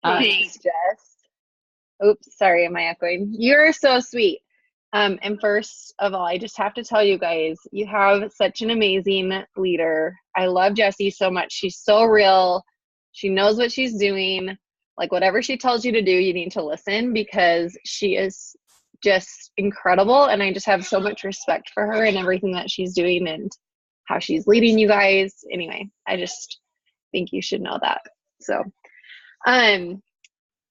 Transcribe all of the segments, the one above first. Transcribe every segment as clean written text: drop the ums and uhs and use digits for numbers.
Thanks, Jess. Oops, sorry, am I echoing? You're so sweet. And first of all, I just have to tell you guys, you have such an amazing leader. I love Jessie so much. She's so real. She knows what she's doing. Like whatever she tells you to do, you need to listen because she is just incredible. And I just have so much respect for her and everything that she's doing and how she's leading you guys. Anyway, I just think you should know that. So, um,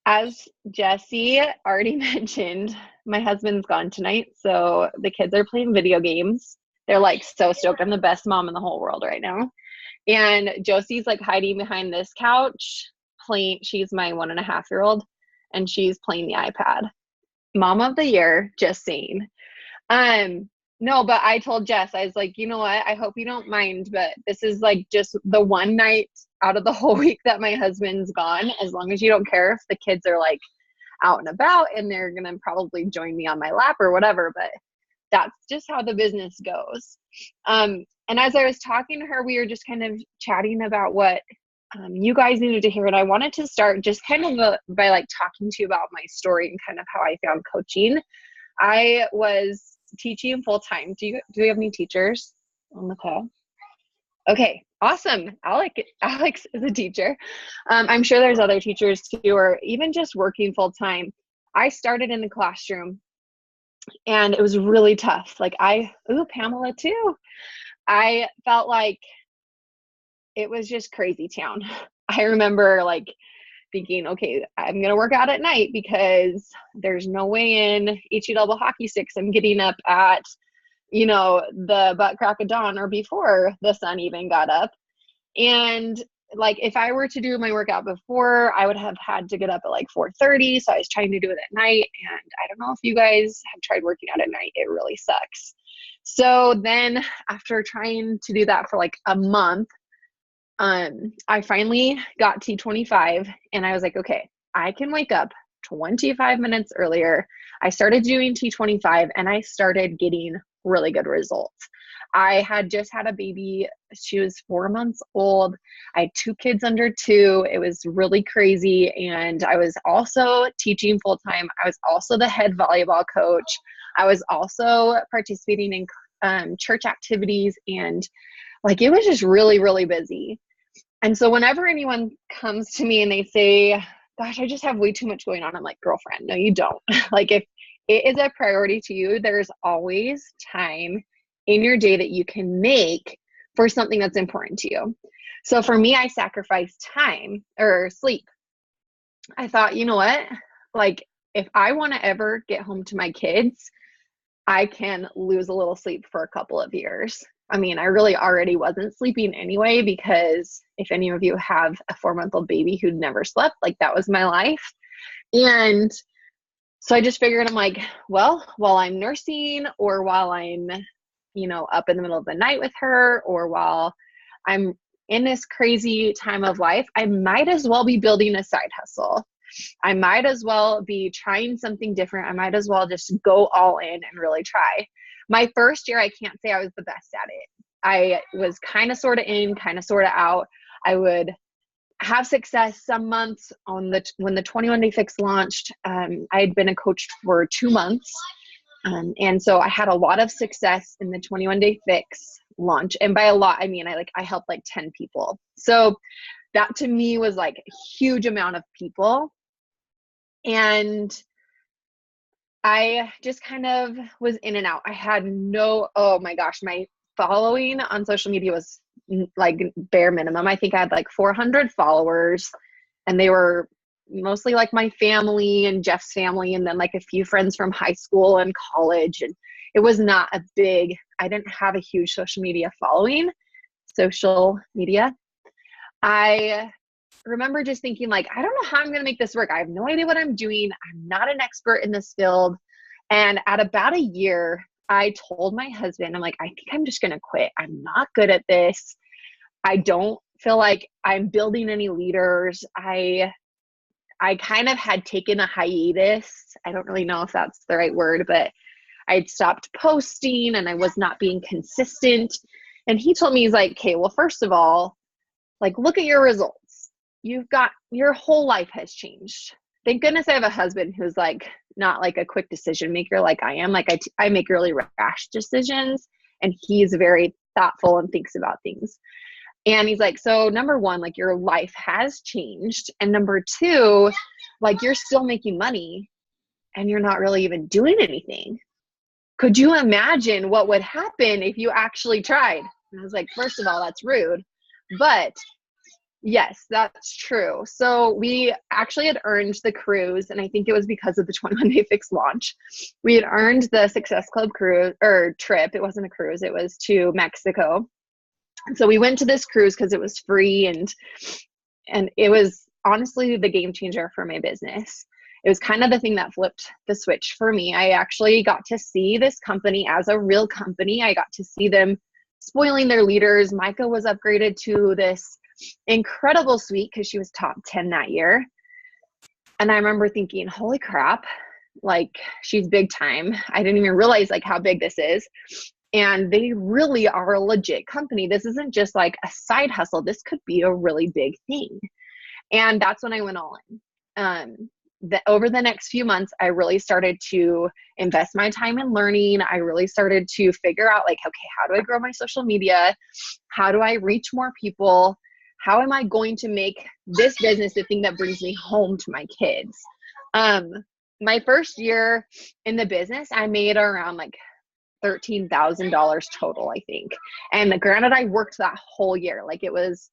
as Jessie already mentioned, my husband's gone tonight, so the kids are playing video games. They're like so stoked. I'm the best mom in the whole world right now. And Josie's like hiding behind this couch playing. She's my 1.5-year-old, and she's playing the iPad. Mom of the year, just saying. No, but I told Jess, I was like, you know what? I hope you don't mind, but this is like just the one night out of the whole week that my husband's gone, as long as you don't care if the kids are like out and about and they're going to probably join me on my lap or whatever, but that's just how the business goes. And as I was talking to her, we were just kind of chatting about what you guys needed to hear. And I wanted to start just kind of by like talking to you about my story and kind of how I found coaching. I was teaching full time. Do we have any teachers on the call? Okay, awesome. Alex is a teacher. I'm sure there's other teachers too, or even just working full time. I started in the classroom and it was really tough. Like Pamela too. I felt like it was just crazy town. I remember like thinking, okay, I'm going to work out at night because there's no way in HE double hockey sticks I'm getting up at, the butt crack of dawn or before the sun even got up. And like, if I were to do my workout before, I would have had to get up at like 4:30. So I was trying to do it at night. And I don't know if you guys have tried working out at night. It really sucks. So then after trying to do that for like a month, I finally got T25 and I was like, okay, I can wake up 25 minutes earlier. I started doing T25 and I started getting really good results. I had just had a baby. She was 4 months old. I had 2 kids under 2. It was really crazy. And I was also teaching full time. I was also the head volleyball coach. I was also participating in church activities, and like it was just really, really busy. And so whenever anyone comes to me and they say, gosh, I just have way too much going on, I'm like, girlfriend, no, you don't. Like if it is a priority to you, there's always time in your day that you can make for something that's important to you. So for me, I sacrificed time or sleep. I thought, you know what? Like if I want to ever get home to my kids, I can lose a little sleep for a couple of years. I mean, I really already wasn't sleeping anyway, because if any of you have a 4-month-old baby who'd never slept, like that was my life. And so I just figured, I'm like, well, while I'm nursing or while I'm, up in the middle of the night with her, or while I'm in this crazy time of life, I might as well be building a side hustle. I might as well be trying something different. I might as well just go all in and really try. My first year, I can't say I was the best at it. I was kind of sort of in, kind of sort of out. I would have success some months when the 21-day fix launched. I had been a coach for 2 months. And so I had a lot of success in the 21-day fix launch. And by a lot, I mean, I helped like 10 people. So that to me was like a huge amount of people. And I just kind of was in and out. I had oh my gosh, my following on social media was like bare minimum. I think I had like 400 followers, and they were mostly like my family and Jeff's family, and then like a few friends from high school and college. And it was not I didn't have a huge social media following. I remember just thinking like, I don't know how I'm going to make this work. I have no idea what I'm doing. I'm not an expert in this field. And at about a year, I told my husband, I'm like, I think I'm just going to quit. I'm not good at this. I don't feel like I'm building any leaders. I kind of had taken a hiatus. I don't really know if that's the right word, but I had stopped posting and I was not being consistent. And he told me, he's like, okay, well, first of all, like, look at your results. your whole life has changed. Thank goodness I have a husband who's like not like a quick decision maker like I am. Like I make really rash decisions, and he's very thoughtful and thinks about things. And he's like, so number one, like your life has changed. And number two, like you're still making money and you're not really even doing anything. Could you imagine what would happen if you actually tried? And I was like, first of all, that's rude. But yes, that's true. So we actually had earned the cruise, and I think it was because of the 21 Day Fix launch. We had earned the Success Club cruise or trip. It wasn't a cruise, it was to Mexico. And so we went to this cruise because it was free, and it was honestly the game changer for my business. It was kind of the thing that flipped the switch for me. I actually got to see this company as a real company. I got to see them spoiling their leaders. Micah was upgraded to this incredible suite because she was top 10 that year. And I remember thinking, holy crap, like she's big time. I didn't even realize like how big this is. And they really are a legit company. This isn't just like a side hustle. This could be a really big thing. And that's when I went all in. Over the next few months, I really started to invest my time in learning. I really started to figure out like, okay, how do I grow my social media? How do I reach more people? How am I going to make this business the thing that brings me home to my kids? My first year in the business, I made around like $13,000 total, I think. And granted, I worked that whole year. Like it was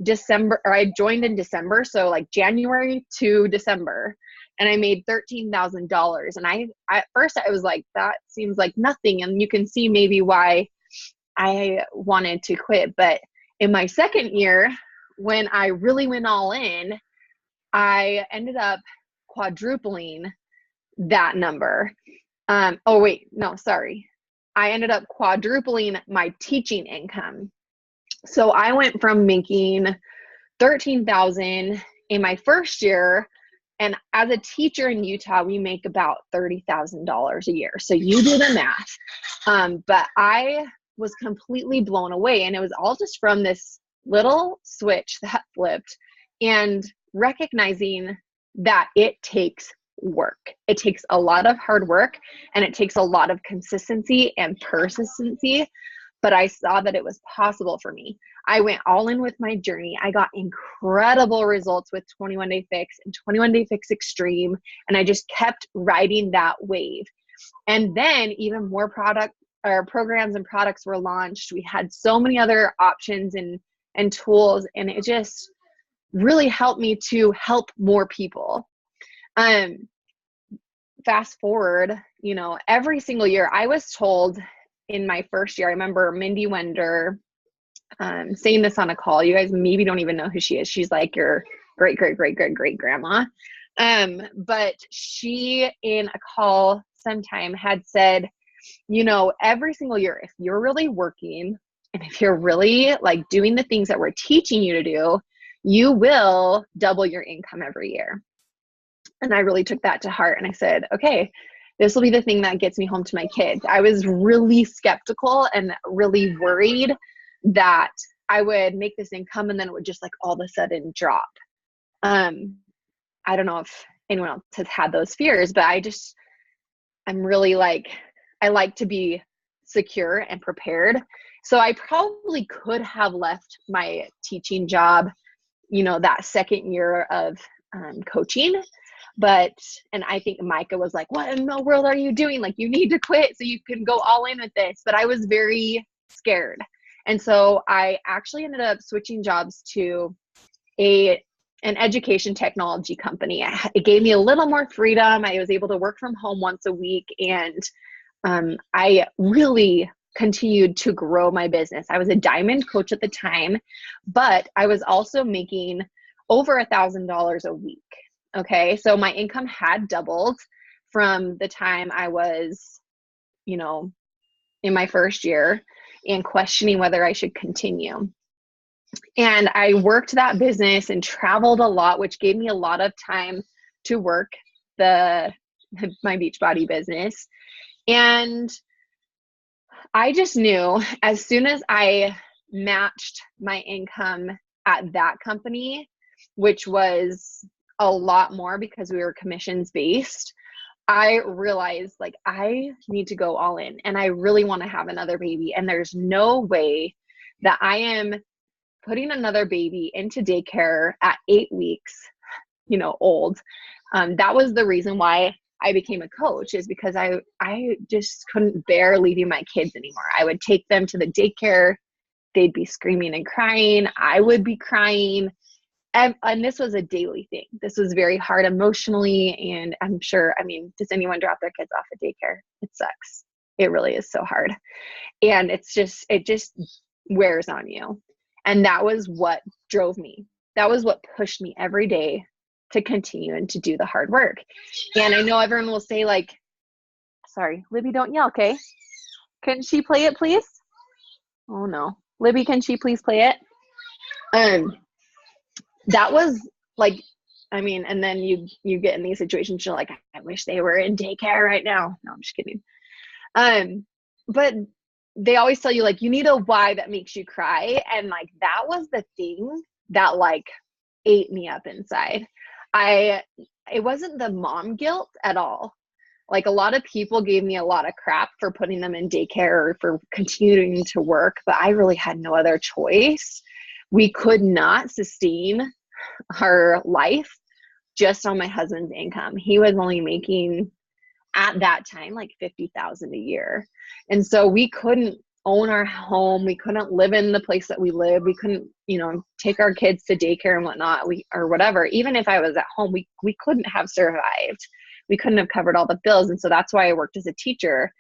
December, or I joined in December. So like January to December, and I made $13,000. And at first I was like, that seems like nothing. And you can see maybe why I wanted to quit. But in my second year, when I really went all in, I ended up quadrupling that number. I ended up quadrupling my teaching income. So I went from making $13,000 in my first year, and as a teacher in Utah, we make about $30,000 a year. So you do the math. But I was completely blown away, and it was all just from this little switch that flipped, and recognizing that it takes work. It takes a lot of hard work, and it takes a lot of consistency and persistency. But I saw that it was possible for me. I went all in with my journey. I got incredible results with 21 Day Fix and 21 Day Fix Extreme. And I just kept riding that wave. And then even more programs and products were launched. We had so many other options and tools, and it just really helped me to help more people. Fast forward, every single year I was told in my first year, I remember Mindy Wender saying this on a call. You guys maybe don't even know who she is. She's like your great grandma. But she, in a call sometime, had said, every single year, if you're really working and if you're really like doing the things that we're teaching you to do, you will double your income every year. And I really took that to heart, and I said, okay, this will be the thing that gets me home to my kids. I was really skeptical and really worried that I would make this income and then it would just like all of a sudden drop. I don't know if anyone else has had those fears, but I'm really like, I like to be secure and prepared. So I probably could have left my teaching job, that second year of coaching. And I think Micah was like, what in the world are you doing? Like, you need to quit so you can go all in with this. But I was very scared. And so I actually ended up switching jobs to an education technology company. It gave me a little more freedom. I was able to work from home once a week, and I really continued to grow my business. I was a diamond coach at the time, but I was also making over $1,000 a week. Okay, so my income had doubled from the time I was, in my first year, and questioning whether I should continue. And I worked that business and traveled a lot, which gave me a lot of time to work my Beachbody business. And I just knew as soon as I matched my income at that company, which was a lot more because we were commissions based, I realized like I need to go all in and I really want to have another baby. And there's no way that I am putting another baby into daycare at 8 weeks, old. That was the reason why I became a coach, is because I just couldn't bear leaving my kids anymore. I would take them to the daycare. They'd be screaming and crying. I would be crying. And this was a daily thing. This was very hard emotionally. And I'm sure, does anyone drop their kids off at daycare? It sucks. It really is so hard. And it just wears on you. And that was what drove me. That was what pushed me every day to continue and to do the hard work. And I know everyone will say like, sorry, Libby, don't yell, okay? Can she play it, please? Oh no. Libby, can she please play it? That was like, and then you get in these situations, you're like, I wish they were in daycare right now. No, I'm just kidding. But they always tell you like, you need a why that makes you cry. And like, that was the thing that like ate me up inside. It wasn't the mom guilt at all. Like a lot of people gave me a lot of crap for putting them in daycare or for continuing to work, but I really had no other choice. We could not sustain our life just on my husband's income. He was only making at that time like $50,000 a year. And so we couldn't own our home. We couldn't live in the place that we live. We couldn't, take our kids to daycare and whatnot, or whatever. Even if I was at home, we couldn't have survived. We couldn't have covered all the bills. And so that's why I worked as a teacher,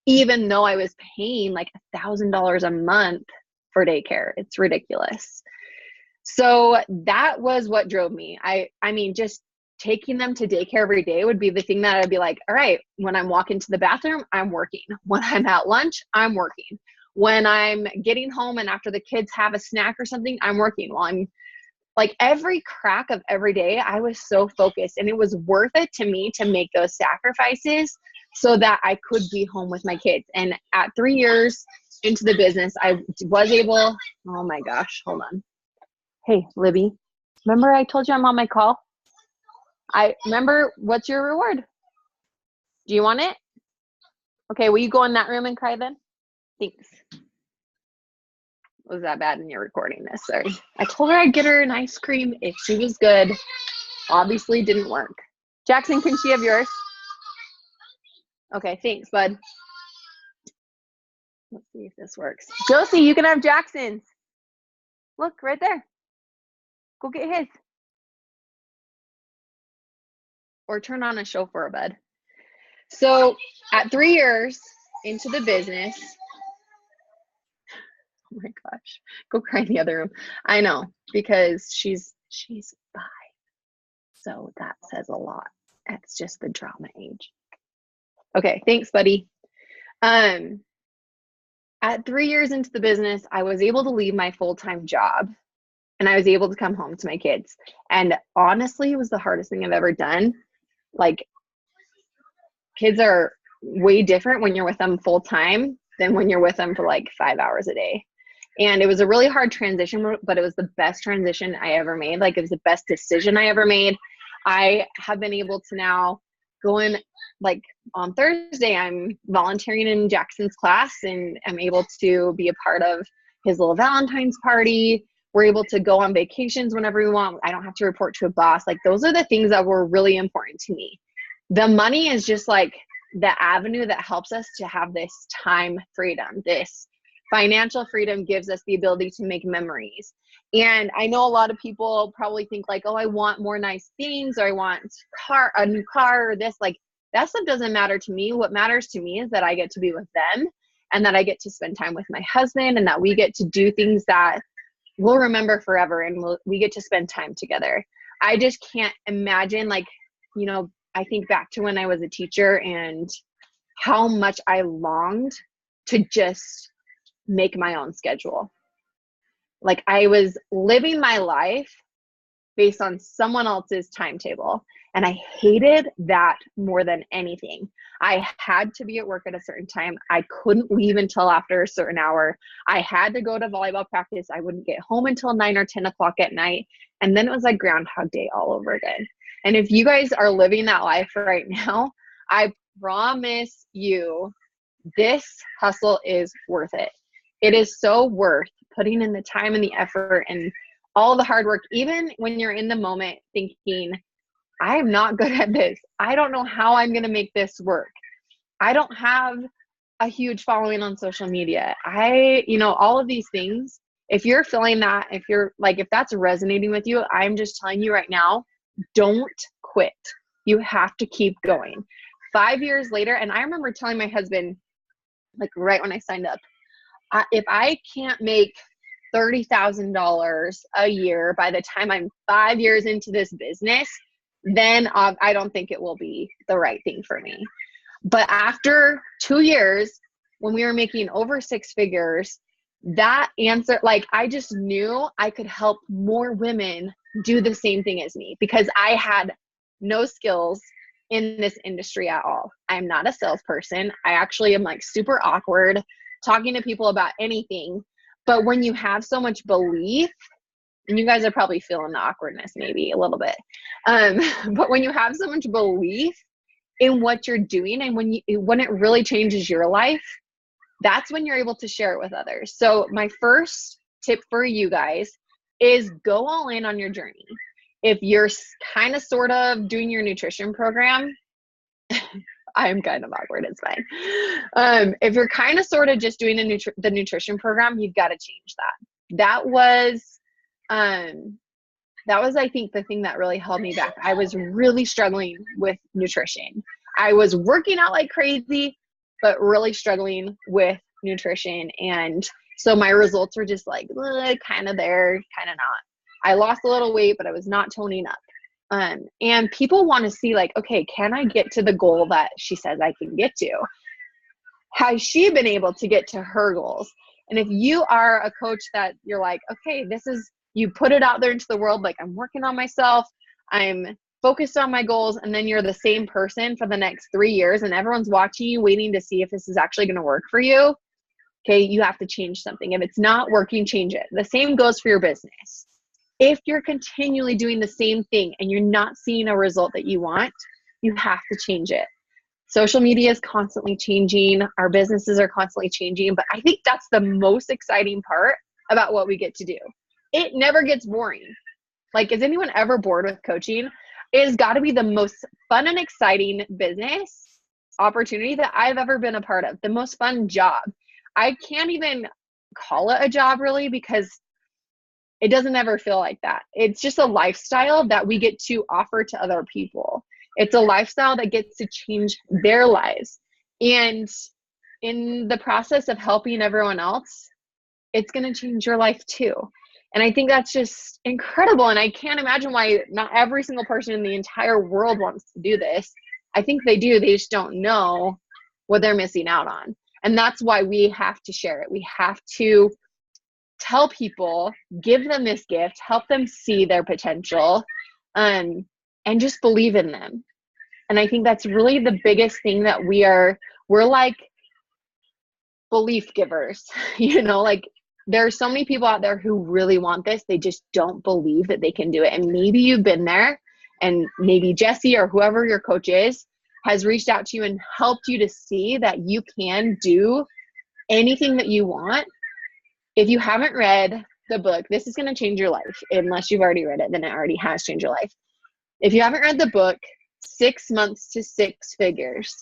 even though I was paying like $1,000 a month for daycare. It's ridiculous. So that was what drove me. Just taking them to daycare every day would be the thing that I'd be like, all right, when I'm walking to the bathroom, I'm working. When I'm at lunch, I'm working. When I'm getting home and after the kids have a snack or something, I'm working. While I'm like every crack of every day, I was so focused, and it was worth it to me to make those sacrifices so that I could be home with my kids. And at 3 years into the business, I was able, oh my gosh, hold on. Hey, Libby, remember I told you I'm on my call? What's your reward? Do you want it? Okay, will you go in that room and cry then? Thanks. Was that bad in your recording this? Sorry. I told her I'd get her an ice cream if she was good. Obviously didn't work. Jackson, can she have yours? Okay, thanks, bud. Let's see if this works. Josie, you can have Jackson's. Look, right there. Go get his. Or turn on a show for a bud. So at 3 years into the business, oh my gosh, go cry in the other room. I know, because she's 5. So that says a lot. That's just the drama age. Okay, thanks, buddy. At 3 years into the business, I was able to leave my full-time job and I was able to come home to my kids. And honestly, it was the hardest thing I've ever done. Like, kids are way different when you're with them full-time than when you're with them for like 5 hours a day. And it was a really hard transition, but it was the best transition I ever made. Like, it was the best decision I ever made. I have been able to now go in, like on Thursday, I'm volunteering in Jackson's class and I'm able to be a part of his little Valentine's party. We're able to go on vacations whenever we want. I don't have to report to a boss. Like, those are the things that were really important to me. The money is just like the avenue that helps us to have this time freedom. This financial freedom gives us the ability to make memories. And I know a lot of people probably think like, oh, I want more nice things, or I want a new car, or this. Like, that stuff doesn't matter to me. What matters to me is that I get to be with them, and that I get to spend time with my husband, and that we get to do things that we'll remember forever, and we get to spend time together. I just can't imagine, like, I think back to when I was a teacher and how much I longed to just make my own schedule. Like, I was living my life based on someone else's timetable. And I hated that more than anything. I had to be at work at a certain time. I couldn't leave until after a certain hour. I had to go to volleyball practice. I wouldn't get home until 9 or 10 o'clock at night. And then it was like Groundhog Day all over again. And if you guys are living that life right now, I promise you, this hustle is worth it. It is so worth putting in the time and the effort and all the hard work, even when you're in the moment thinking, I'm not good at this. I don't know how I'm going to make this work. I don't have a huge following on social media. All of these things, if you're feeling that, if that's resonating with you, I'm just telling you right now, don't quit. You have to keep going. 5 years later, and I remember telling my husband, like right when I signed up, if I can't make $30,000 a year by the time I'm 5 years into this business, then I don't think it will be the right thing for me. But after 2 years, when we were making over 6 figures, that answer, I just knew I could help more women do the same thing as me because I had no skills in this industry at all. I'm not a salesperson. I actually am super awkward talking to people about anything. But when you have so much belief, and you guys are probably feeling the awkwardness maybe a little bit, but when you have so much belief in what you're doing and when it really changes your life, that's when you're able to share it with others. So my first tip for you guys is go all in on your journey. If you're kind of sort of doing your nutrition program, I'm kind of awkward, it's fine. If you're kind of sort of just doing the nutrition program, you've got to change that. That was, I think, the thing that really held me back. I was really struggling with nutrition. I was working out like crazy, but really struggling with nutrition. And so my results were just kind of there, kind of not. I lost a little weight, but I was not toning up. And people want to see okay, can I get to the goal that she says I can get to? Has she been able to get to her goals? And if you are a coach that you're okay, you put it out there into the world, I'm working on myself, I'm focused on my goals, and then you're the same person for the next 3 years and everyone's watching you, waiting to see if this is actually going to work for you. Okay, you have to change something. If it's not working, change it. The same goes for your business. If you're continually doing the same thing and you're not seeing a result that you want, you have to change it. Social media is constantly changing. Our businesses are constantly changing. But I think that's the most exciting part about what we get to do. It never gets boring. Is anyone ever bored with coaching? It has got to be the most fun and exciting business opportunity that I've ever been a part of. The most fun job. I can't even call it a job really because it doesn't ever feel like that. It's just a lifestyle that we get to offer to other people. It's a lifestyle that gets to change their lives. And in the process of helping everyone else, it's going to change your life too. And I think that's just incredible. And I can't imagine why not every single person in the entire world wants to do this. I think they do. They just don't know what they're missing out on. And that's why we have to share it. We have to tell people, give them this gift, help them see their potential, and just believe in them. And I think that's really the biggest thing that we're belief givers, there are so many people out there who really want this. They just don't believe that they can do it. And maybe you've been there, and maybe Jesse or whoever your coach is has reached out to you and helped you to see that you can do anything that you want. If you haven't read the book, this is going to change your life. Unless you've already read it, then it already has changed your life. If you haven't read the book, 6 months to 6 figures,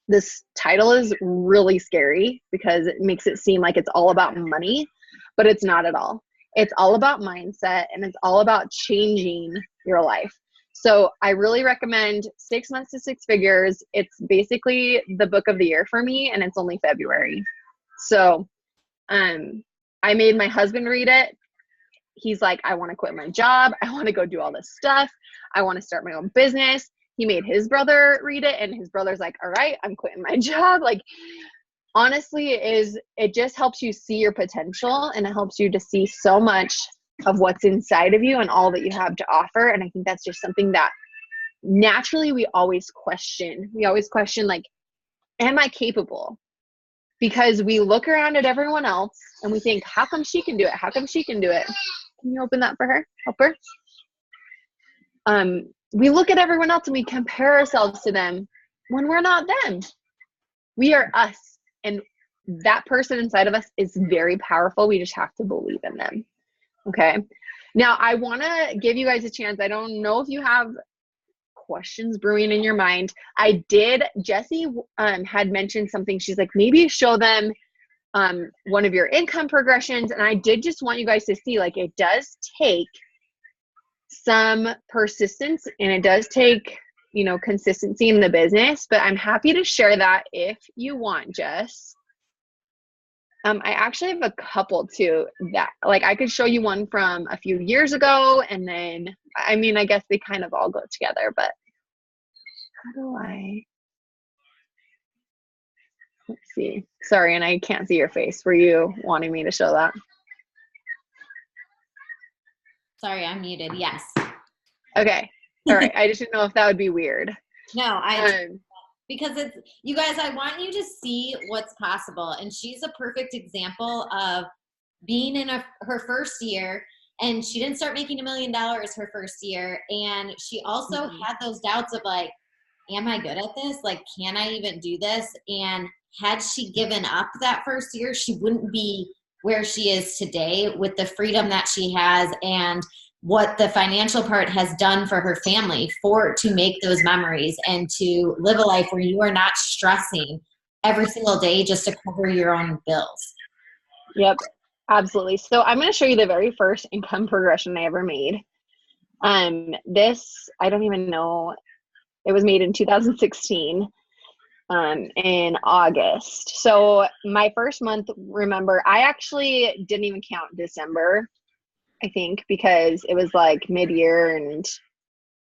this title is really scary because it makes it seem like it's all about money, but it's not at all. It's all about mindset, and it's all about changing your life. So I really recommend 6 months to 6 figures. It's basically the book of the year for me, and it's only February. So I made my husband read it. He's like, I want to quit my job. I want to go do all this stuff. I want to start my own business. He made his brother read it, and his brother's like, all right, I'm quitting my job. Honestly, it just helps you see your potential, and it helps you to see so much of what's inside of you and all that you have to offer. And I think that's just something that naturally we always question. We always question, like, am I capable? Because we look around at everyone else and we think, how come she can do it? How come she can do it? Can you open that for her? Help her. We look at everyone else and we compare ourselves to them when we're not them. We are us. And that person inside of us is very powerful. We just have to believe in them. Okay. Now I want to give you guys a chance. I don't know if you have questions brewing in your mind. Jessie had mentioned something. She's like, maybe show them one of your income progressions. And I did just want you guys to see, like, it does take some persistence and it does take, consistency in the business, but I'm happy to share that if you want, Jess. I actually have a couple too that, like, I could show you one from a few years ago, and then, I guess they kind of all go together, but let's see. Sorry, and I can't see your face. Were you wanting me to show that? Sorry, I'm muted. Yes. Okay. All right. I just didn't know if that would be weird. No, because it's, you guys, I want you to see what's possible. And she's a perfect example of being in her first year, and she didn't start making $1 million her first year. And she also had those doubts of, like, am I good at this? Like, can I even do this? And had she given up that first year, she wouldn't be where she is today with the freedom that she has and what the financial part has done for her family to make those memories and to live a life where you are not stressing every single day just to cover your own bills. Yep, absolutely. So I'm going to show you the very first income progression I ever made. This, I don't even know, it was made in 2016 in August. So my first month, remember, I actually didn't even count December, I think, because it was like mid-year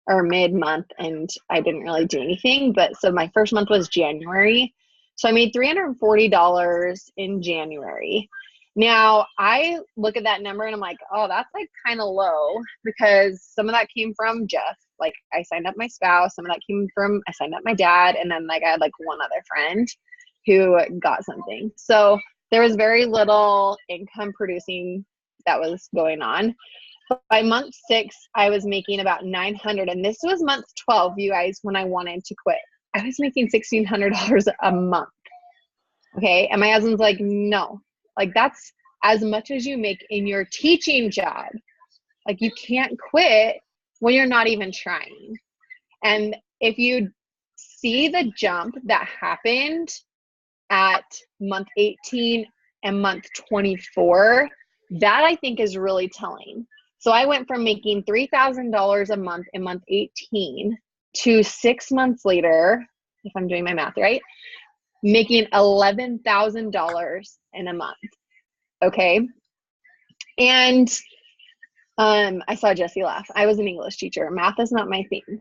or mid-month, and I didn't really do anything. But so my first month was January. So I made $340 in January. Now I look at that number and I'm like, oh, that's like kind of low, because some of that came from Jeff. Like, I signed up my spouse. Some of that came from, I signed up my dad. And then, like, I had like one other friend who got something. So there was very little income producing that was going on. But by month 6, I was making about $900. And this was month 12, you guys, when I wanted to quit. I was making $1,600 a month. Okay. And my husband's like, no, like, that's as much as you make in your teaching job. Like, you can't quit when you're not even trying. And if you see the jump that happened at month 18 and month 24, that I think is really telling. So I went from making $3,000 a month in month 18 to 6 months later, if I'm doing my math right, making $11,000 in a month. Okay. And I saw Jessie laugh. I was an English teacher. Math is not my thing,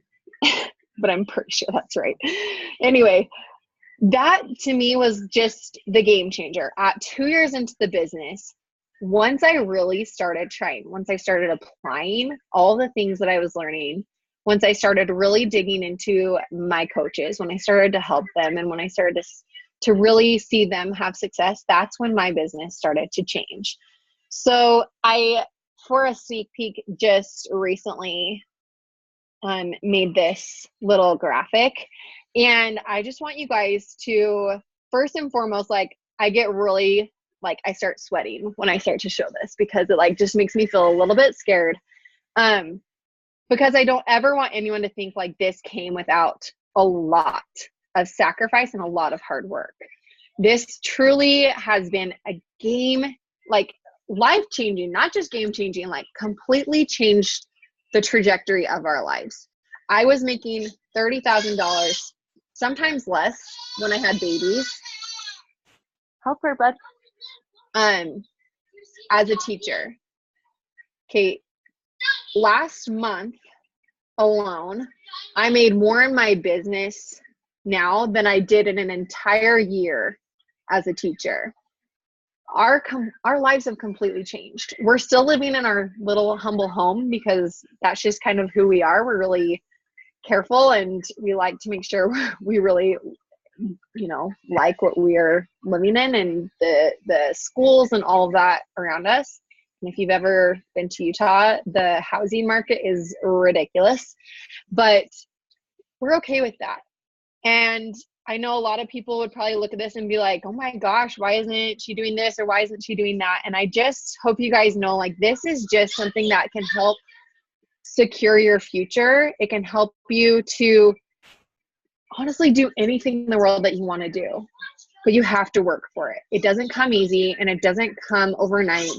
but I'm pretty sure that's right. Anyway, that to me was just the game changer. At 2 years into the business, once I really started trying, once I started applying all the things that I was learning, once I started really digging into my coaches, when I started to help them, and when I started to really see them have success, that's when my business started to change. So for a sneak peek, just recently made this little graphic. And I just want you guys to, first and foremost, like, I get really, like, I start sweating when I start to show this, because it, like, just makes me feel a little bit scared. Because I don't ever want anyone to think like this came without a lot of sacrifice and a lot of hard work. This truly has been a game, like, life-changing, not just game-changing, like, completely changed the trajectory of our lives. I was making $30,000, sometimes less, when I had babies. Help her, bud. As a teacher. Okay, last month alone, I made more in my business now than I did in an entire year as a teacher. Our lives have completely changed. We're still living in our little humble home, because that's just kind of who we are. We're really careful, and we like to make sure we really, like what we're living in and the schools and all of that around us. And if you've ever been to Utah, the housing market is ridiculous, but we're okay with that. And I know a lot of people would probably look at this and be like, oh my gosh, why isn't she doing this, or why isn't she doing that? And I just hope you guys know, like, this is just something that can help secure your future. It can help you to honestly do anything in the world that you want to do, but you have to work for it. It doesn't come easy, and it doesn't come overnight,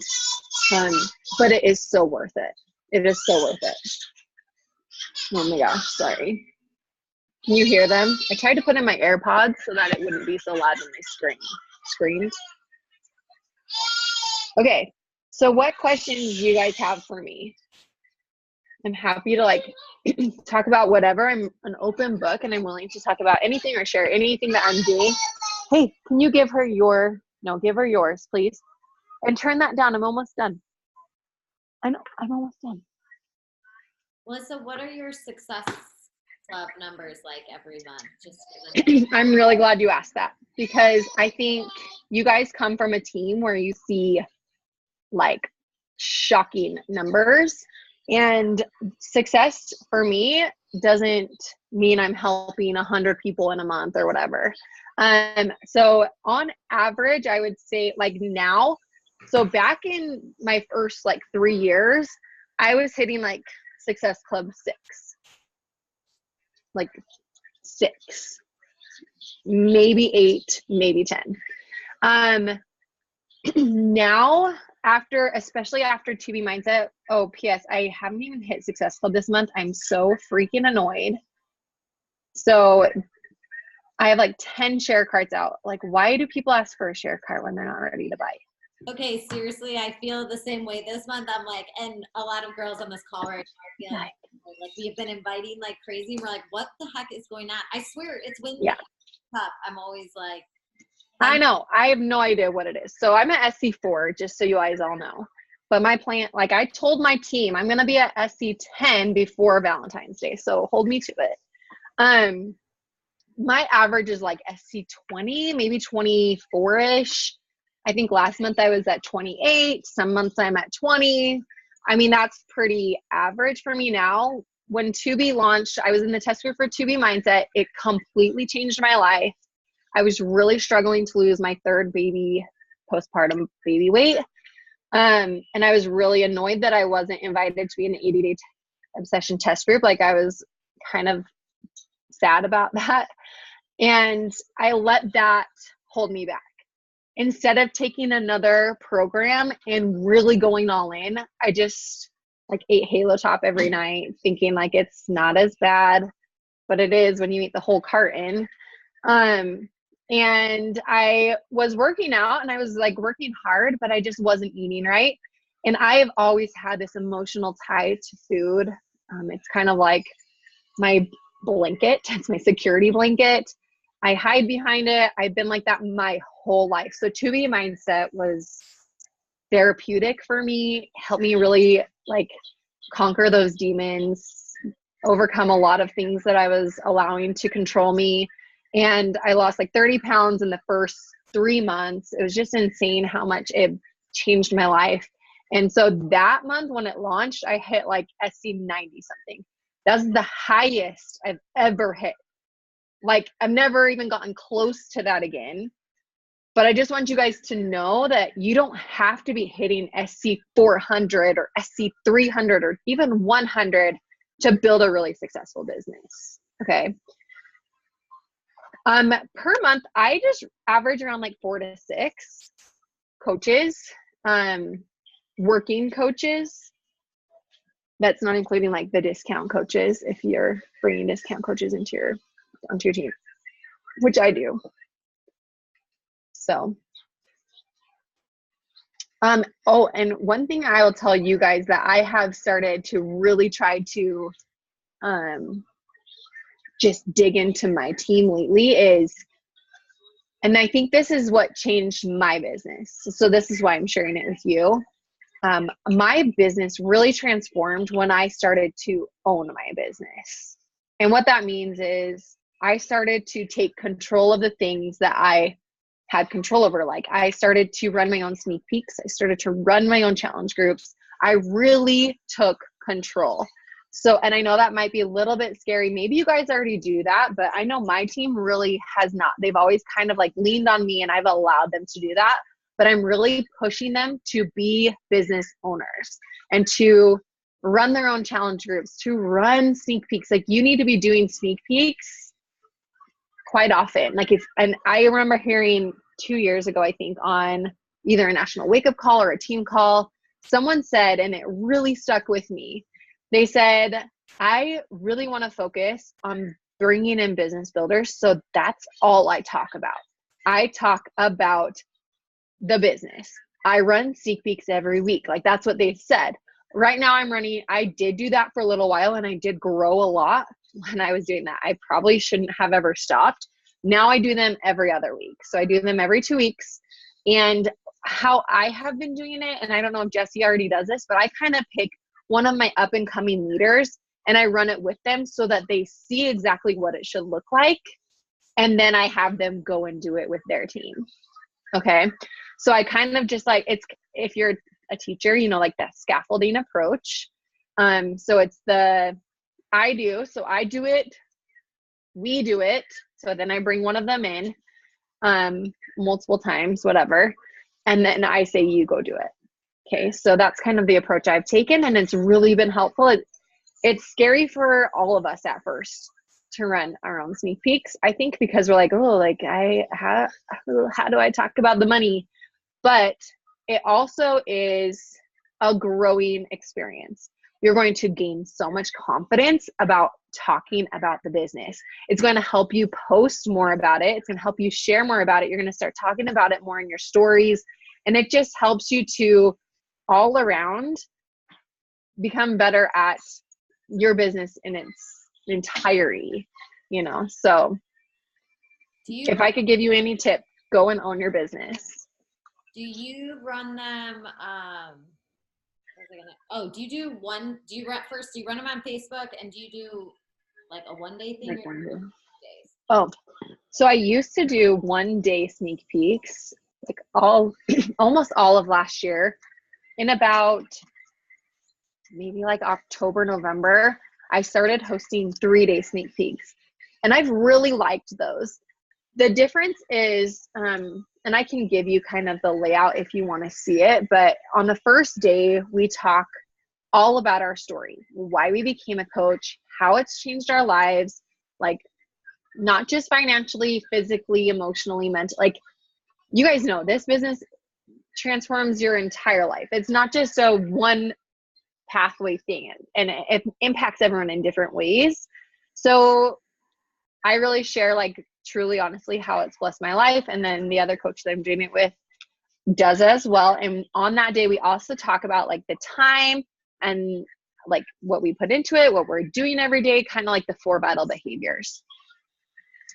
but it is so worth it. It is so worth it. Oh my gosh, sorry. Can you hear them? I tried to put in my AirPods so that it wouldn't be so loud when I screamed. Okay, so what questions do you guys have for me? I'm happy to talk about whatever. I'm an open book, and I'm willing to talk about anything or share anything that I'm doing. Hey, can you give her give her yours, please. And turn that down. I'm almost done. I know, I'm almost done. Melissa, what are your success club numbers like every month? I'm really glad you asked that, because I think you guys come from a team where you see shocking numbers, and success for me doesn't mean I'm helping 100 people in a month or whatever. So on average, I would say now, so back in my first 3 years, I was hitting Success Club 6, maybe 8, maybe 10. Now, especially after 2B Mindset, P.S. I haven't even hit Success Club this month. I'm so freaking annoyed. So I have 10 share cards out. Why do people ask for a share card when they're not ready to buy? Okay, seriously, I feel the same way this month. I'm and a lot of girls on this call right now, I feel we've been inviting like crazy. We're like, what the heck is going on? I swear it's when you up. I'm always I know. I have no idea what it is. So I'm at SC4, just so you guys all know. But my plan, I told my team, I'm going to be at SC10 before Valentine's Day. So hold me to it. My average is SC20, maybe 24-ish. I think last month I was at 28. Some months I'm at 20. I mean, that's pretty average for me now. When 2B launched, I was in the test group for 2B Mindset. It completely changed my life. I was really struggling to lose my third postpartum baby weight. And I was really annoyed that I wasn't invited to be in the 80-day obsession test group. I was kind of sad about that. And I let that hold me back. Instead of taking another program and really going all in, I just ate Halo Top every night, thinking it's not as bad, but it is when you eat the whole carton. And I was working out, and I was working hard, but I just wasn't eating right. And I have always had this emotional tie to food. It's kind of like my blanket. It's my security blanket. I hide behind it. I've been like that my whole life. So 2B Mindset was therapeutic for me, helped me really conquer those demons, overcome a lot of things that I was allowing to control me. And I lost 30 pounds in the first 3 months. It was just insane how much it changed my life. And so that month when it launched, I hit SC 90 something. That's the highest I've ever hit. I've never even gotten close to that again. But I just want you guys to know that you don't have to be hitting SC 400 or SC 300 or even 100 to build a really successful business. Okay. Per month, I just average around 4 to 6 coaches, working coaches. That's not including the discount coaches if you're bringing discount coaches onto your team, which I do. So, and one thing I will tell you guys that I have started to really try to, just dig into my team lately is, and I think this is what changed my business. So this is why I'm sharing it with you. My business really transformed when I started to own my business. And what that means is I started to take control of the things that I had control over. Like I started to run my own sneak peeks. I started to run my own challenge groups. I really took control. So, and I know that might be a little bit scary. Maybe you guys already do that, but I know my team really has not. They've always kind of like leaned on me and I've allowed them to do that. But I'm really pushing them to be business owners and to run their own challenge groups, to run sneak peeks. Like you need to be doing sneak peeks quite often. Like and I remember hearing 2 years ago, I think on either a national wake up call or a team call, someone said, and it really stuck with me. They said, I really want to focus on bringing in business builders. So that's all I talk about. I talk about the business. I run sneak peeks every week. Like that's what they said. Right now I did do that for a little while and I did grow a lot when I was doing that. I probably shouldn't have ever stopped. Now I do them every other week. So I do them every 2 weeks. And how I have been doing it, and I don't know if Jesse already does this, but I kind of pick one of my up and coming leaders and I run it with them so that they see exactly what it should look like. And then I have them go and do it with their team. Okay. So I kind of just like, if you're a teacher, you know, like that scaffolding approach. So it's I do it, we do it. So then I bring one of them in, multiple times, whatever. And then I say, you go do it. Okay. So that's kind of the approach I've taken. And it's really been helpful. It's scary for all of us at first to run our own sneak peeks. I think because we're like, oh, like how do I talk about the money? But it also is a growing experience. You're going to gain so much confidence about talking about the business. It's going to help you post more about it. It's going to help you share more about it. You're going to start talking about it more in your stories. And it just helps you to all around become better at your business in its entirety, you know? So if I could give you any tip, go and own your business. Do you run them, do you run them on Facebook, and do you do like a 1 day thing Like or 1 day. days? Oh, so I used to do 1 day sneak peeks, like almost all of last year. In about maybe like October, November, I started hosting 3-day sneak peeks. And I've really liked those. The difference is, and I can give you kind of the layout if you want to see it, but on the first day, we talk all about our story, why we became a coach, how it's changed our lives, like not just financially, physically, emotionally, mentally. Like you guys know, this business transforms your entire life. It's not just a one pathway thing, and it impacts everyone in different ways. So I really share like truly honestly how it's blessed my life, and then the other coach that I'm doing it with does as well. And on that day we also talk about like the time and like what we put into it, what we're doing every day, kind of like the 4 vital behaviors,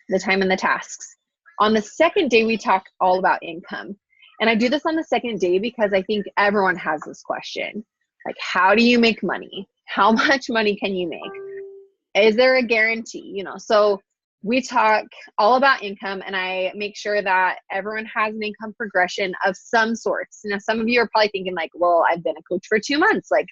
the time and the tasks. On the second day we talk all about income. And I do this on the second day because I think everyone has this question. Like, how do you make money? How much money can you make? Is there a guarantee? You know, so we talk all about income, and I make sure that everyone has an income progression of some sorts. Now, some of you are probably thinking like, well, I've been a coach for 2 months. Like,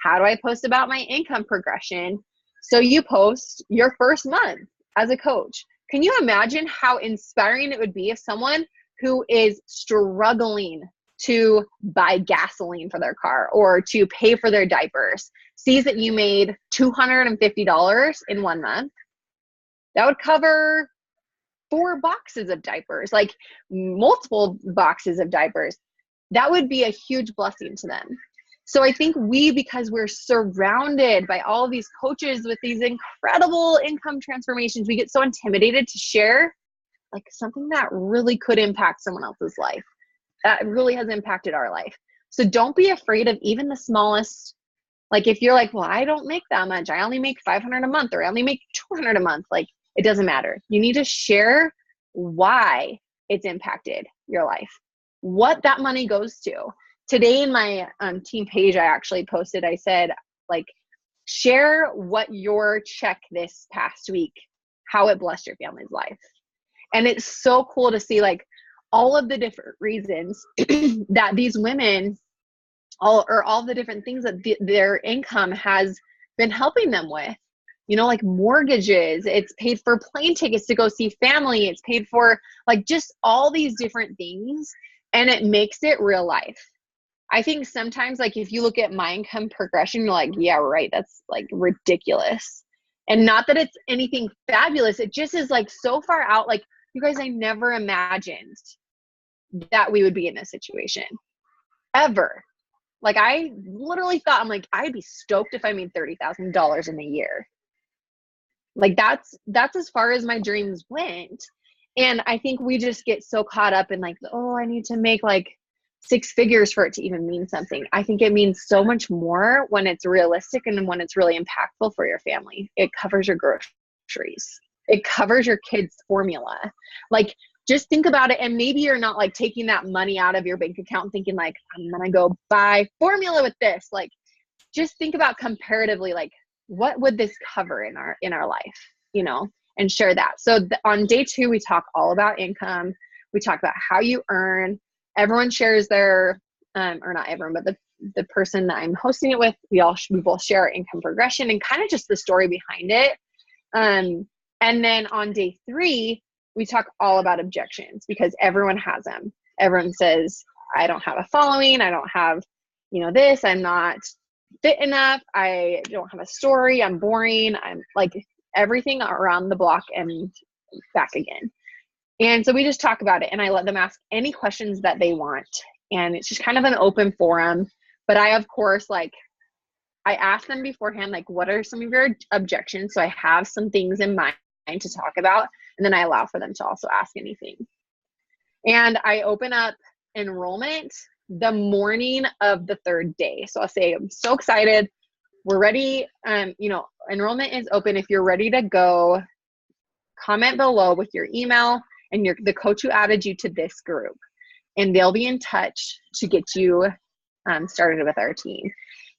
how do I post about my income progression? So you post your first month as a coach. Can you imagine how inspiring it would be if someone who is struggling to buy gasoline for their car or to pay for their diapers sees that you made $250 in 1 month? That would cover 4 boxes of diapers, like multiple boxes of diapers. That would be a huge blessing to them. So I think because we're surrounded by all of these coaches with these incredible income transformations, we get so intimidated to share like something that really could impact someone else's life. That really has impacted our life. So don't be afraid of even the smallest. Like if you're like, well, I don't make that much. I only make $500 a month, or I only make $200 a month. Like it doesn't matter. You need to share why it's impacted your life, what that money goes to. Today in my team page, I actually posted, I said, like, share what your check this past week, how it blessed your family's life. And it's so cool to see like all of the different reasons that these women, all the different things that their income has been helping them with. You know, like mortgages, it's paid for plane tickets to go see family, it's paid for like just all these different things, and it makes it real life. I think sometimes like if you look at my income progression, you're like, yeah, right, that's like ridiculous. And not that it's anything fabulous, it just is like so far out. Like, you guys, I never imagined that we would be in this situation ever. Like, I literally thought, I'm like, I'd be stoked if I made $30,000 in a year. Like that's as far as my dreams went. And I think we just get so caught up in like, oh, I need to make like 6 figures for it to even mean something. I think it means so much more when it's realistic and when it's really impactful for your family. It covers your groceries. It covers your kids' formula. Like, just think about it. And maybe you're not like taking that money out of your bank account and thinking like, I'm going to go buy formula with this. Like, just think about comparatively, like, what would this cover in our life, you know, and share that. So on day 2, we talk all about income. We talk about how you earn. Everyone shares their, or not everyone, but the person that I'm hosting it with, we both share our income progression and kind of just the story behind it. And then on day 3, we talk all about objections, because everyone has them. Everyone says, I don't have a following. I don't have, you know, this, I'm not fit enough. I don't have a story. I'm boring. I'm like everything around the block and back again. And so we just talk about it, and I let them ask any questions that they want. And it's just kind of an open forum. But I, of course, like, I ask them beforehand, like, what are some of your objections? So I have some things in mind to talk about. And then I allow for them to also ask anything. And I open up enrollment the morning of the 3rd day. So I'll say, I'm so excited. We're ready. You know, enrollment is open. If you're ready to go, comment below with your email and the coach who added you to this group, and they'll be in touch to get you started with our team.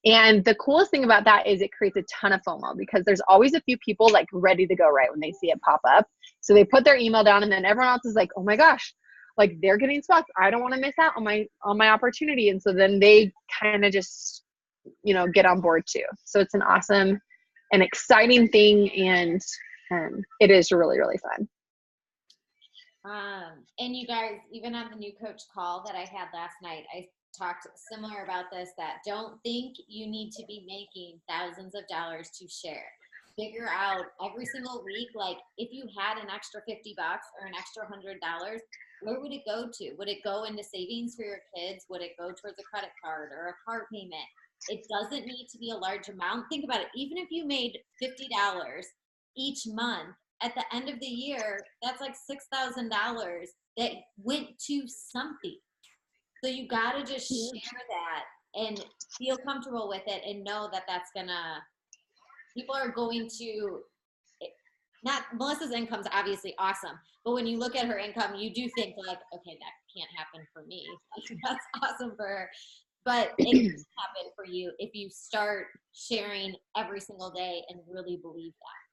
And the coolest thing about that is it creates a ton of FOMO, because there's always a few people like ready to go right when they see it pop up. So they put their email down, and then everyone else is like, oh my gosh, like they're getting spots. I don't want to miss out on my opportunity. And so then they kind of just, you know, get on board too. So it's an awesome and exciting thing. And it is really, really fun. And you guys, even on the new coach call that I had last night, I talked similar about this, that don't think you need to be making thousands of dollars to share. Figure out every single week, like if you had an extra $50 or an extra $100, where would it go to? Would it go into savings for your kids? Would it go towards a credit card or a car payment? It doesn't need to be a large amount. Think about it. Even if you made $50 each month, at the end of the year, that's like $6,000 that went to something. So you got to just share that and feel comfortable with it, and know that people are going to, not, Melissa's income's obviously awesome, but when you look at her income, you do think like, okay, that can't happen for me. Like, that's awesome for her. But it can happen for you if you start sharing every single day and really believe that.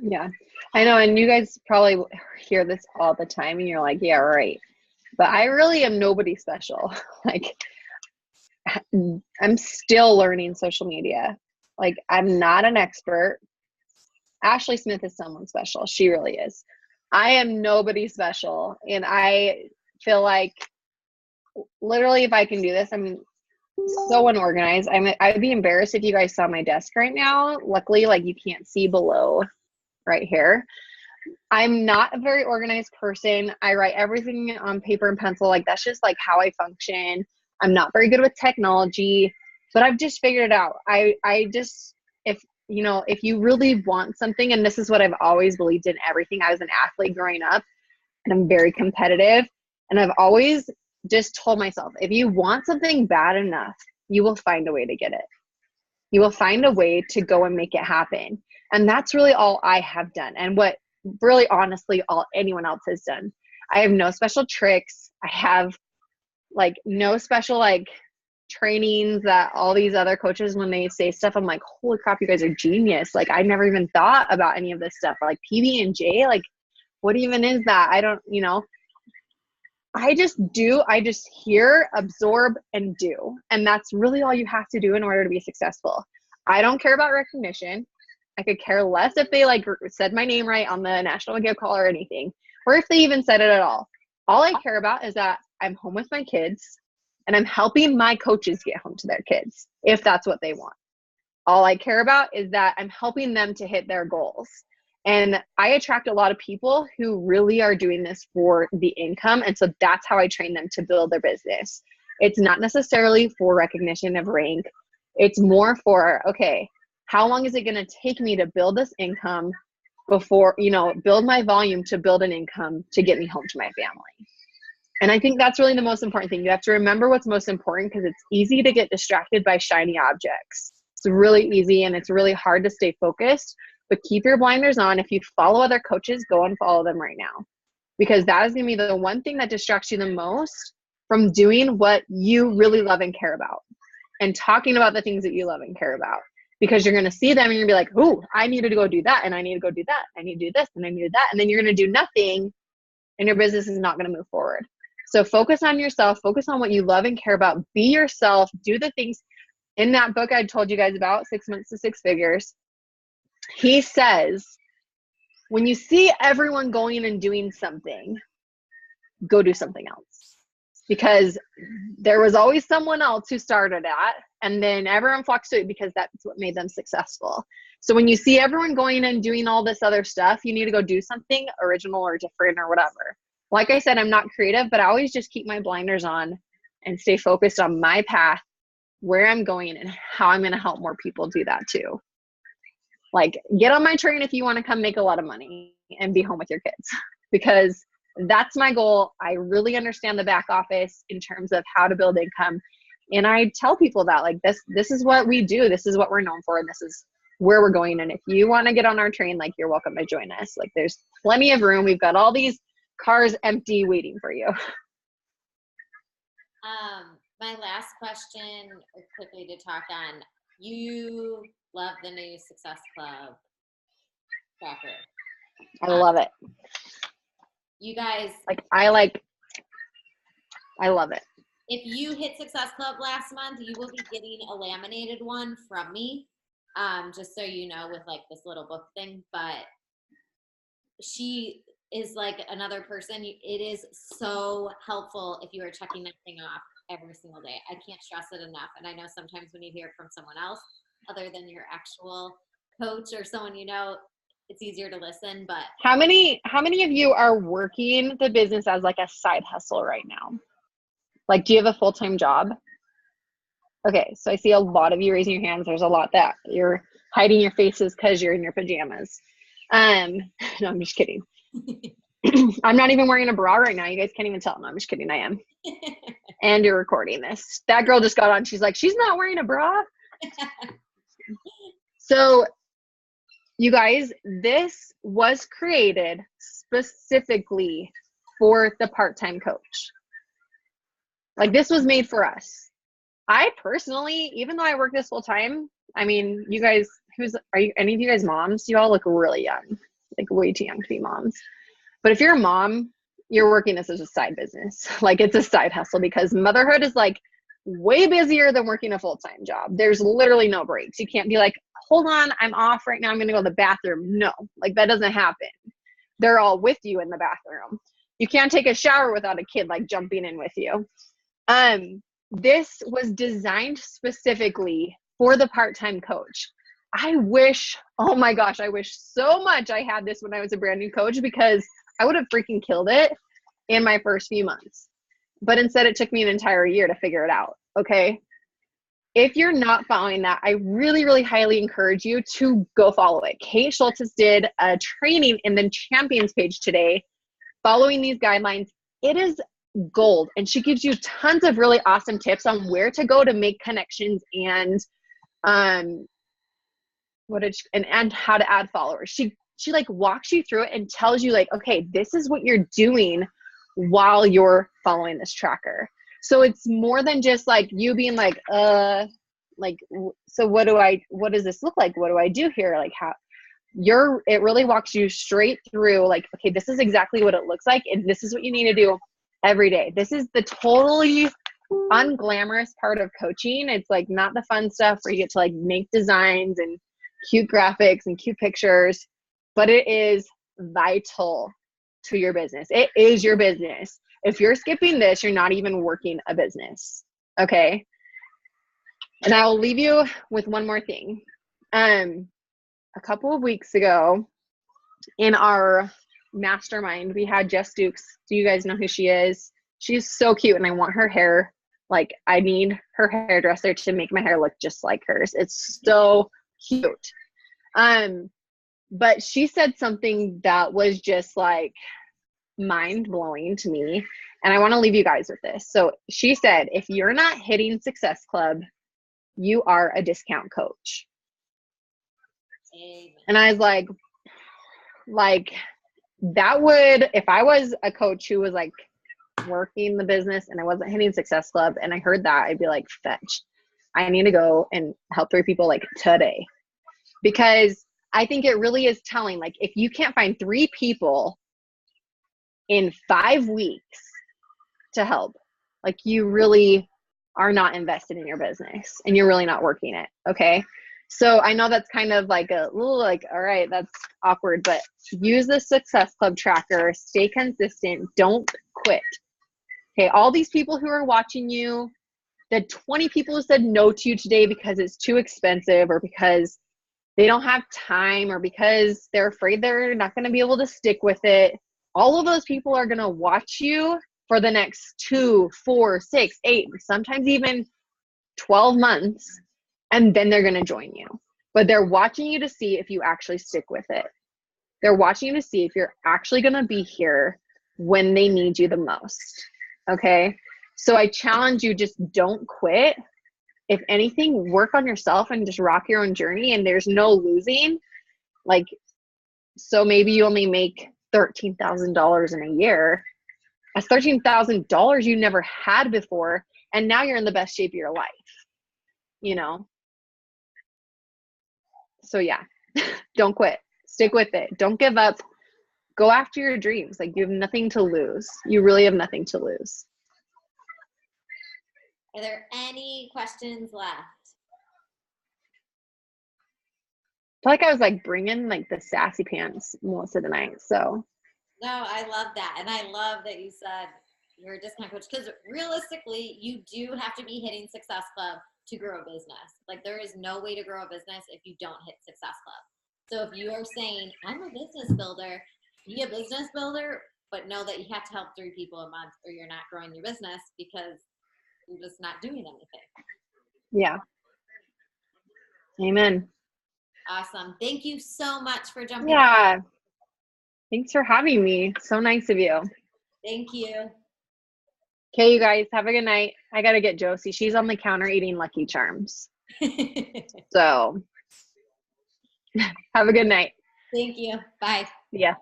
Yeah, I know. And you guys probably hear this all the time, and you're like, yeah, right. But I really am nobody special. Like, I'm still learning social media. Like, I'm not an expert. Ashley Smith is someone special. She really is. I am nobody special. And I feel like literally if I can do this, I'm so unorganized. I'd be embarrassed if you guys saw my desk right now. Luckily, like, you can't see below right here. I'm not a very organized person. I write everything on paper and pencil. Like, that's just like how I function. I'm not very good with technology, but I've just figured it out. I just, if you really want something, and this is what I've always believed in everything. I was an athlete growing up, and I'm very competitive. And I've always just told myself, if you want something bad enough, you will find a way to get it. You will find a way to go and make it happen. And that's really all I have done. And what really honestly all anyone else has done. I have no special tricks. I have like no special like trainings that all these other coaches, when they say stuff, I'm like, holy crap, you guys are genius. Like, I never even thought about any of this stuff. Like PB&J, like, what even is that? I don't, I just do. I just hear, absorb, and do. And that's really all you have to do in order to be successful. I don't care about recognition. I could care less if they like said my name right on the national give call or anything, or if they even said it at all. All I care about is that I'm home with my kids and I'm helping my coaches get home to their kids, if that's what they want. All I care about is that I'm helping them to hit their goals. And I attract a lot of people who really are doing this for the income. And so that's how I train them to build their business. It's not necessarily for recognition of rank. It's more for, okay, how long is it going to take me to build this income before, build my volume to build an income to get me home to my family? And I think that's really the most important thing. You have to remember what's most important, because it's easy to get distracted by shiny objects. It's really easy and it's really hard to stay focused, but keep your blinders on. If you follow other coaches, go and follow them right now, because that is going to be the one thing that distracts you the most from doing what you really love and care about and talking about the things that you love and care about, because you're going to see them and you're going to be like, ooh, I needed to go do that. And I need to go do that. I need to do this and I need to do that. And then you're going to do nothing and your business is not going to move forward. So focus on yourself, focus on what you love and care about, be yourself, do the things. In that book I told you guys about, 6 Months to Six Figures, he says, when you see everyone going and doing something, go do something else. Because there was always someone else who started at, and then everyone flocks to it because that's what made them successful. So when you see everyone going and doing all this other stuff, you need to go do something original or different or whatever. Like I said, I'm not creative, but I always just keep my blinders on and stay focused on my path, where I'm going, and how I'm going to help more people do that too. Like, get on my train if you want to come make a lot of money and be home with your kids, because that's my goal. I really understand the back office in terms of how to build income. And I tell people that, like, this is what we do. This is what we're known for. And this is where we're going. And if you want to get on our train, like, you're welcome to join us. Like, there's plenty of room. We've got all these cars empty waiting for you. My last question, quickly to talk on, you love the new Success Club tracker. I love it. You guys, I love it. If you hit Success Club last month, you will be getting a laminated one from me, just so you know, with like this little book thing. But she is like another person. It is so helpful if you are checking that thing off every single day. I can't stress it enough. And I know sometimes when you hear it from someone else other than your actual coach or someone you know, it's easier to listen. But how many of you are working the business as like a side hustle right now? Like, do you have a full-time job? Okay, so I see a lot of you raising your hands. There's a lot that you're hiding your faces because you're in your pajamas. No, I'm just kidding. I'm not even wearing a bra right now. You guys can't even tell. No, I'm just kidding. I am. And you're recording this. That girl just got on. She's like, she's not wearing a bra. So, you guys, this was created specifically for the part-time coach. Like, this was made for us. I personally, even though I work this full time, I mean, you guys, are you, any of you guys moms? You all look really young, like way too young to be moms. But if you're a mom, you're working this as a side business. Like, it's a side hustle, because motherhood is like way busier than working a full-time job. There's literally no breaks. You can't be like, hold on, I'm off right now, I'm going to go to the bathroom. No, like, that doesn't happen. They're all with you in the bathroom. You can't take a shower without a kid like jumping in with you. This was designed specifically for the part-time coach. I wish, oh my gosh, I wish so much I had this when I was a brand new coach, because I would have freaking killed it in my first few months. But instead, it took me an entire year to figure it out. Okay. If you're not following that, I really, really highly encourage you to go follow it. Kate Schultz did a training in the Champions page today following these guidelines. It is gold, and she gives you tons of really awesome tips on where to go to make connections and and how to add followers. She like walks you through it and tells you like, okay, this is what you're doing while you're following this tracker. So it's more than just like you being like, so what does this look like? What do I do here? Like it really walks you straight through like, okay, this is exactly what it looks like. And this is what you need to do every day. This is the totally unglamorous part of coaching. It's like not the fun stuff where you get to like make designs and cute graphics and cute pictures, but it is vital to your business. It is your business. If you're skipping this, you're not even working a business. Okay. And I will leave you with one more thing. A couple of weeks ago in our mastermind, we had Jess Dukes. Do you guys know who she is? She's so cute and I want her hair. Like I need her hairdresser to make my hair look just like hers. It's so cute. But she said something that was just like mind blowing to me. And I want to leave you guys with this. So she said, if you're not hitting Success Club, you are a discount coach. Amen. And I was like that would, if I was a coach who was like working the business and I wasn't hitting Success Club and I heard that, I'd be like, fetch. I need to go and help 3 people like today. Because I think it really is telling, like if you can't find 3 people in 5 weeks to help, like you really are not invested in your business and you're really not working it. Okay. So I know that's kind of like a little like, all right, that's awkward, but use the Success Club tracker, stay consistent, don't quit. Okay. All these people who are watching you, the 20 people who said no to you today because it's too expensive or because they don't have time or because they're afraid they're not going to be able to stick with it. All of those people are going to watch you for the next 2, 4, 6, 8, sometimes even 12 months. And then they're going to join you. But they're watching you to see if you actually stick with it. They're watching you to see if you're actually going to be here when they need you the most. Okay. So I challenge you, just don't quit. If anything, work on yourself and just rock your own journey, and there's no losing. Like, so maybe you only make $13,000 in a year. That's $13,000 you never had before. And now you're in the best shape of your life, you know? So yeah, don't quit. Stick with it. Don't give up. Go after your dreams. Like you have nothing to lose. You really have nothing to lose. Are there any questions left? I feel like I was like bringing like the sassy pants most of the night. So No, I love that. And I love that you said you're a discount coach because realistically, you do have to be hitting Success Club to grow a business. Like there is no way to grow a business if you don't hit Success Club. So if you are saying, I'm a business builder, be a business builder, but know that you have to help 3 people a month or you're not growing your business because you're just not doing anything. yeah. Amen. Awesome. Thank you so much for jumping Yeah. On. Thanks for having me. So nice of you. Thank you. Okay, you guys, have a good night. I got to get Josie. She's on the counter eating Lucky Charms. So have a good night. Thank you. Bye. Yeah.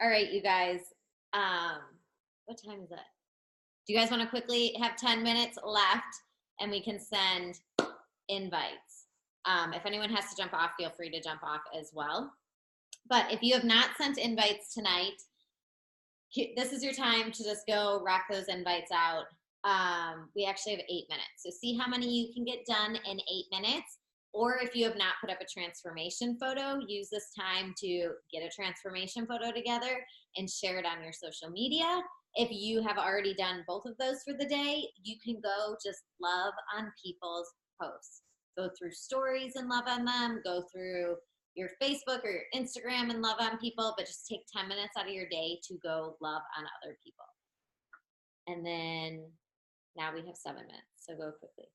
All right, you guys. What time is it? Do you guys want to quickly have 10 minutes left and we can send invites? If anyone has to jump off, feel free to jump off as well. But if you have not sent invites tonight, this is your time to just go rock those invites out. We actually have 8 minutes. So see how many you can get done in 8 minutes. Or if you have not put up a transformation photo, use this time to get a transformation photo together and share it on your social media. If you have already done both of those for the day, you can go just love on people's posts. Go through stories and love on them. Go through your Facebook or your Instagram and love on people, but just take 10 minutes out of your day to go love on other people. And then now we have 7 minutes, so go quickly.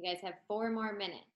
You guys have 4 more minutes.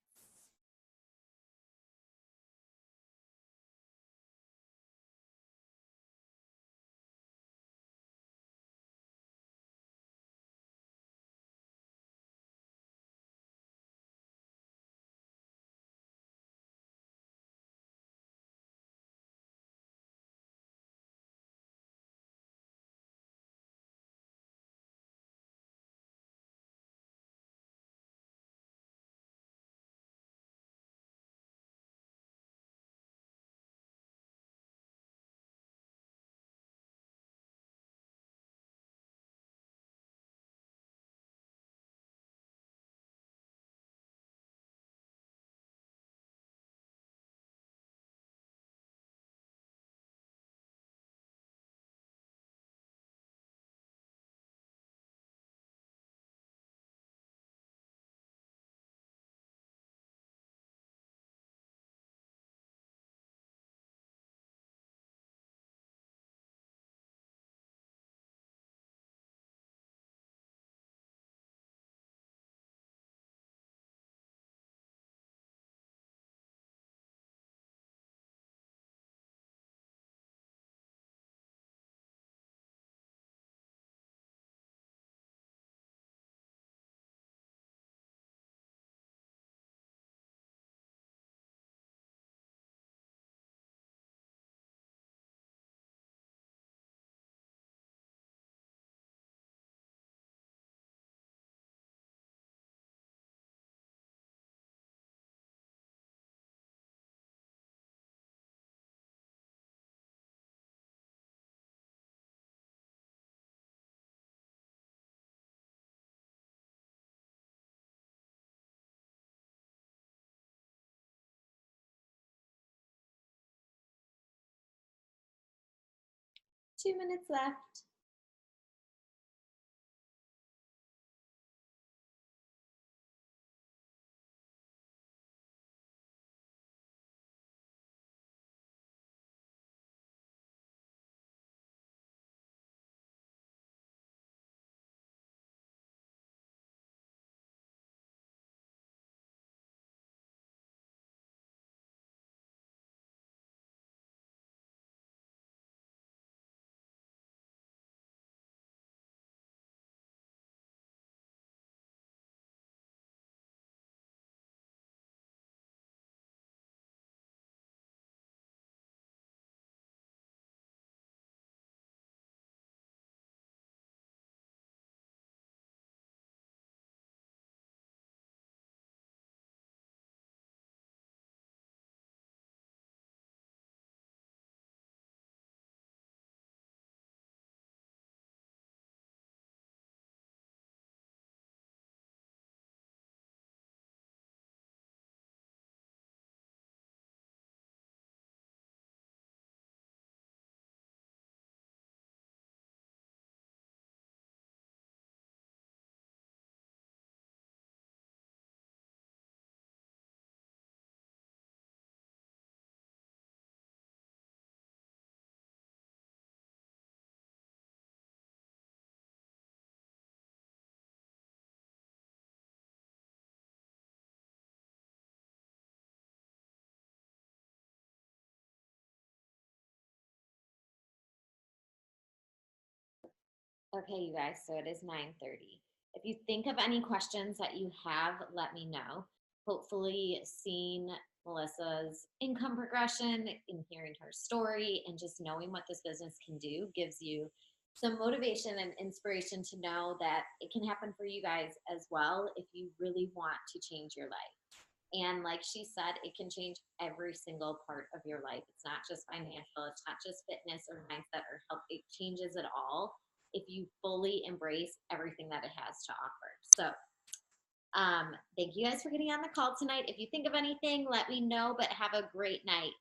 Two minutes left. Okay, you guys, so it is 9:30. If you think of any questions that you have, let me know. Hopefully, seeing Melissa's income progression and hearing her story and just knowing what this business can do gives you some motivation and inspiration to know that it can happen for you guys as well if you really want to change your life. And like she said, it can change every single part of your life. It's not just financial, it's not just fitness or mindset or health. It changes it all if you fully embrace everything that it has to offer. So, thank you guys for getting on the call tonight. If you think of anything, let me know, but have a great night.